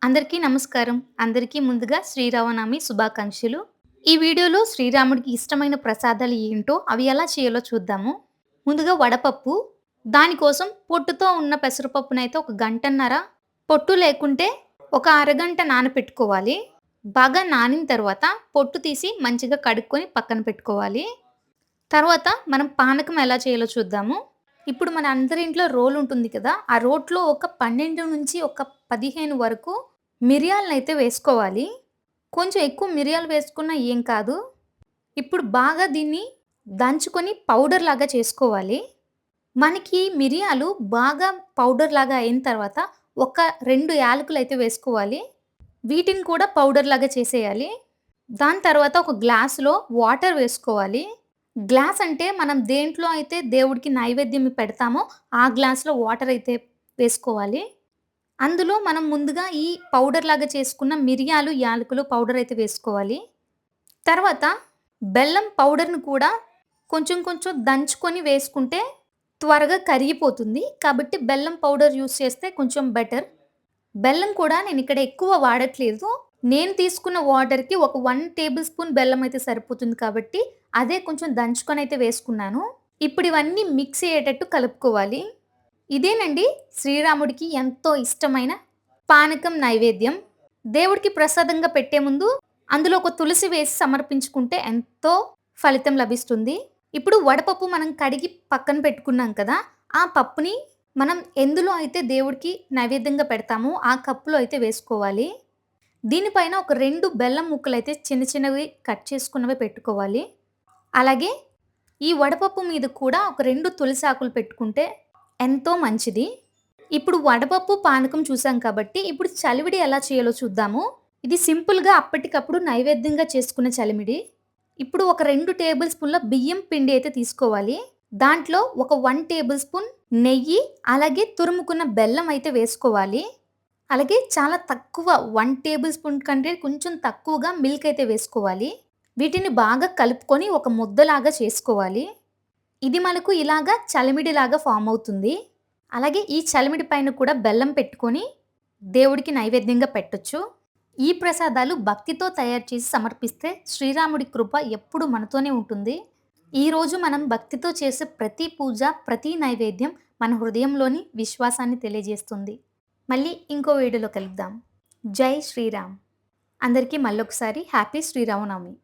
అందరికీ నమస్కారం. అందరికీ ముందుగా శ్రీరామనవమి శుభాకాంక్షలు. ఈ వీడియోలో శ్రీరాముడికి ఇష్టమైన ప్రసాదాలు ఏంటో, అవి ఎలా చేయాలో చూద్దాము. ముందుగా వడపప్పు. దానికోసం పొట్టుతో ఉన్న పెసరపప్పునైతే ఒక గంటన్నర, పొట్టు లేకుంటే ఒక అరగంట నానపెట్టుకోవాలి. బాగా నానిన తర్వాత పొట్టు తీసి మంచిగా కడుక్కొని పక్కన పెట్టుకోవాలి. తర్వాత మనం పానకం ఎలా చేయాలో చూద్దాము. ఇప్పుడు మన అందరి ఇంట్లో రోలు ఉంటుంది కదా! ఆ రోట్లో ఒక 12 నుంచి ఒక 15 వరకు మిరియాలనైతే వేసుకోవాలి. కొంచెం ఎక్కువ మిరియాలు వేసుకున్నా ఏం కాదు. ఇప్పుడు బాగా దీన్ని దంచుకొని పౌడర్ లాగా చేసుకోవాలి. మనకి మిరియాలు బాగా పౌడర్ లాగా అయిన తర్వాత ఒక 2 యాలకులైతే వేసుకోవాలి. వీటిని కూడా పౌడర్ లాగా చేసేయాలి. దాని తర్వాత ఒక గ్లాస్‌లో వాటర్ వేసుకోవాలి. గ్లాస్ అంటే మనం దేంట్లో అయితే దేవుడికి నైవేద్యం పెడతామో ఆ గ్లాస్‌లో వాటర్ అయితే వేసుకోవాలి. అందులో మనం ముందుగా ఈ పౌడర్ లాగా చేసుకున్న మిరియాలు, యాలకులు పౌడర్ అయితే వేసుకోవాలి. తర్వాత బెల్లం పౌడర్‌ని కూడా కొంచెం కొంచెం దంచుకొని వేసుకుంటే త్వరగా కరిగిపోతుంది. కాబట్టి బెల్లం పౌడర్ యూజ్ చేస్తే కొంచెం బెటర్. బెల్లం కూడా నేనిక్కడ ఎక్కువ వాడట్లేదు. నేను తీసుకున్న వాటర్‌కి ఒక 1 టేబుల్ స్పూన్ బెల్లం అయితే సరిపోతుంది కాబట్టి, అదే కొంచెం దంచుకొనైతే వేసుకున్నాను. ఇప్పుడు ఇవన్నీ మిక్స్ అయ్యేటట్టు కలుపుకోవాలి. ఇదేనండి శ్రీరాముడికి ఎంతో ఇష్టమైన పానకం నైవేద్యం. దేవుడికి ప్రసాదంగా పెట్టే ముందు అందులో ఒక తులసి వేసి సమర్పించుకుంటే ఎంతో ఫలితం లభిస్తుంది. ఇప్పుడు వడపప్పు మనం కడిగి పక్కన పెట్టుకున్నాం కదా! ఆ పప్పుని మనం ఎందులో అయితే దేవుడికి నైవేద్యంగా పెడతామో ఆ కప్పులో అయితే వేసుకోవాలి. దీనిపైన ఒక 2 బెల్లం ముక్కలైతే చిన్న చిన్నవి కట్ చేసుకున్నవి పెట్టుకోవాలి. అలాగే ఈ వడపప్పు మీద కూడా ఒక 2 తులసి ఆకులు పెట్టుకుంటే ఎంతో మంచిది. ఇప్పుడు వడపప్పు, పానకం చూసాం కాబట్టి, ఇప్పుడు చలివిడి ఎలా చేయాలో చూద్దాము. ఇది సింపుల్‌గా అప్పటికప్పుడు నైవేద్యంగా చేసుకునే చలిమిడి. ఇప్పుడు ఒక 2 టేబుల్ స్పూన్‌ల బియ్యం పిండి అయితే తీసుకోవాలి. దాంట్లో ఒక 1 టేబుల్ స్పూన్ నెయ్యి, అలాగే తురుముకున్న బెల్లం అయితే వేసుకోవాలి. అలాగే చాలా తక్కువ 1 టేబుల్ స్పూన్ కంటే కొంచెం తక్కువగా మిల్క్ అయితే వేసుకోవాలి. వీటిని బాగా కలుపుకొని ఒక ముద్దలాగా చేసుకోవాలి. ఇది మనకు ఇలాగా చలిమిడిలాగా ఫార్మ్ అవుతుంది. అలాగే ఈ చలిమిడి పైన కూడా బెల్లం పెట్టుకొని దేవుడికి నైవేద్యంగా పెట్టొచ్చు. ఈ ప్రసాదాలు భక్తితో తయారు చేసి సమర్పిస్తే శ్రీరాముడి కృప ఎప్పుడు మనతోనే ఉంటుంది. ఈరోజు మనం భక్తితో చేసే ప్రతి పూజ, ప్రతి నైవేద్యం మన హృదయంలోని విశ్వాసాన్ని తెలియజేస్తుంది. మళ్ళీ ఇంకో వీడియోలో కలుద్దాం. జై శ్రీరామ్. అందరికీ మళ్ళొకసారి హ్యాపీ శ్రీరామనవమి.